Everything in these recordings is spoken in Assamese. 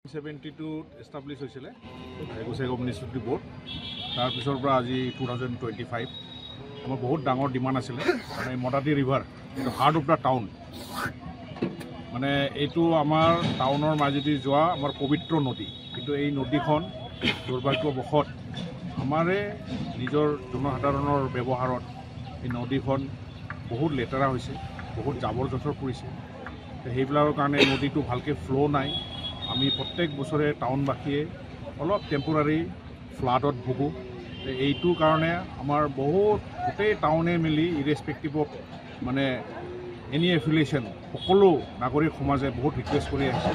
1972 এষ্টাব্লিছ হৈছিলে গোসাইগাঁও মিউনিচিপালিটি বোৰ্ড তাৰ পিছৰ পৰা আজি 2025 আমাৰ বহুত ডাঙৰ ডিমাণ্ড আছিলে মানে মদাতি ৰিভাৰ এইটো হাৰ্ট অফ দ্য টাউন মানে এইটো আমাৰ টাউনৰ মাজেদি যোৱা আমাৰ পবিত্ৰ নদী কিন্তু এই নদীখন দুৰ্ভাগ্যবশত আমাৰে নিজৰ জনসাধাৰণৰ ব্যৱহাৰত এই নদীখন বহুত লেতেৰা হৈছে বহুত জাবৰ জোঁথৰ পৰিছে সেইবিলাকৰ কাৰণে নদীটো ভালকৈ ফ্ল' নাই আমি প্ৰত্যেক বছৰে টাউনবাসীয়ে অলপ টেম্পৰাৰী ফ্লাডত ভোগোঁ এইটোৰ কাৰণে আমাৰ বহুত গোটেই টাউনে মিলি ইৰেছপেক্টিভ অফ মানে এনি এফিলিয়েশ্যন সকলো নাগৰিক সমাজে বহুত ৰিকুৱেষ্ট কৰি আহিছে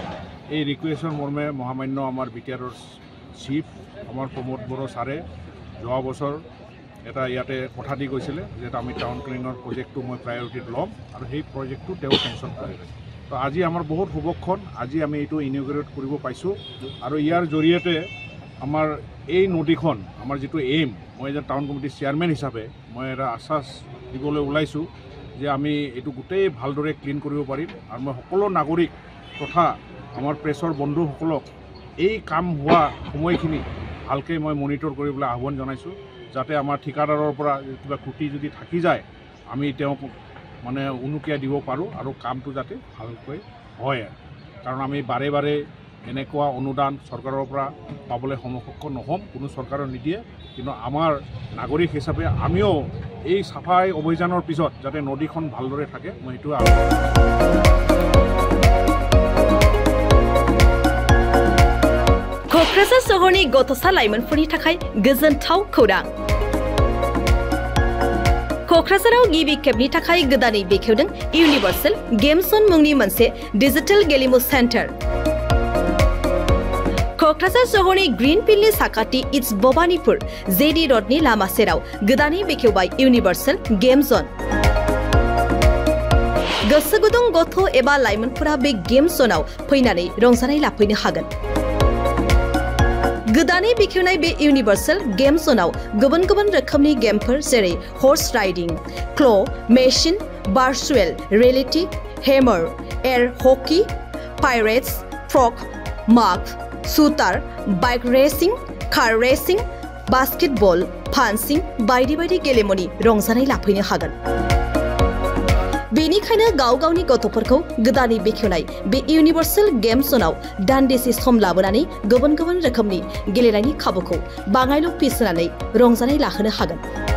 এই ৰিকুৱেষ্টৰ মৰ্মে মহামান্য আমাৰ বিটিআৰৰ চিফ আমাৰ প্ৰমোদ বড়ো ছাৰে যোৱা বছৰ এটা ইয়াতে কথা দি গৈছিলে যে আমি টাউন ক্লিনিঙৰ প্ৰজেক্টটো মই প্ৰায়ৰিটিত ল'ম আৰু সেই প্ৰজেক্টটো তেওঁ চেংচন কৰিলে তো আজি আমাৰ বহুত শুভক্ষণ আজি আমি এইটো ইনগ্ৰেট কৰিব পাইছোঁ আৰু ইয়াৰ জৰিয়তে আমাৰ এই নদীখন আমাৰ যিটো এইম মই এজন টাউন কমিটিৰ চেয়াৰমেন হিচাপে মই এটা আশ্বাস দিবলৈ ওলাইছোঁ যে আমি এইটো গোটেই ভালদৰে ক্লিন কৰিব পাৰিম আৰু মই সকলো নাগৰিক তথা আমাৰ প্ৰেছৰ বন্ধুসকলক এই কাম হোৱা সময়খিনি ভালকৈ মই মনিটৰ কৰিবলৈ আহ্বান জনাইছোঁ যাতে আমাৰ ঠিকাদাৰৰ পৰা কিবা ত্ৰুটি যদি থাকি যায় আমি তেওঁক মানে উনুকিয়াই দিব পাৰোঁ আৰু কামটো যাতে ভালকৈ হয় কাৰণ আমি বাৰে বাৰে এনেকুৱা অনুদান চৰকাৰৰ পৰা পাবলৈ সক্ষম নহ'ম কোনো চৰকাৰে নিদিয়ে কিন্তু আমাৰ নাগৰিক হিচাপে আমিও এই চাফাই অভিযানৰ পিছত যাতে নদীখন ভালদৰে থাকে মই সেইটো क'क्राझार सहरनि गथ'सा लाइमोनफोरनि थाखाय गोजोनथाव खौरां क'क्राझाराव गिबि खेबनि थाखाय गोदानै बेखेवदों इउनिभार्सेल गेम जन मुंनि मोनसे डिजिटेल गेलेमु सेन्टार क'क्राझार सहरनि ग्रीन फिल्डनि साखाथि इट्स भबानिपुर जेडी रडनि लामा सेराव गोदानै बेखेवबाय इउनिभार्सेल गेम जन गोसो गुदुं गथ' एबा लाइमोनफोरा बे गेम जनाव फैनानै रंजानाय लाफैनो हागोन गोदानै बेखेवनाय बे इउनिभार्सेल गेम जनाव गुबुन गुबुन रोखोमनि गेमफोर जेरै horse riding claw' machine virtual reality hammer air hockey pirates frog माग shooter bike racing car racing basketball fencing बायदि बायदि गेलेमुनि रंजानाय लाफैनो हागोन बेनिखायनो गाव गावनि गथ'फोरखौ गोदानै बेखेवनाय बे इउनिभार्सेल गेम जनाव दान्दिसे सम लाबोनानै गुबुन गुबुन रोखोमनि गेलेनायनि खाबुखौ बाङायल' फिस होनानै रंजानाय लाहोनो हागोन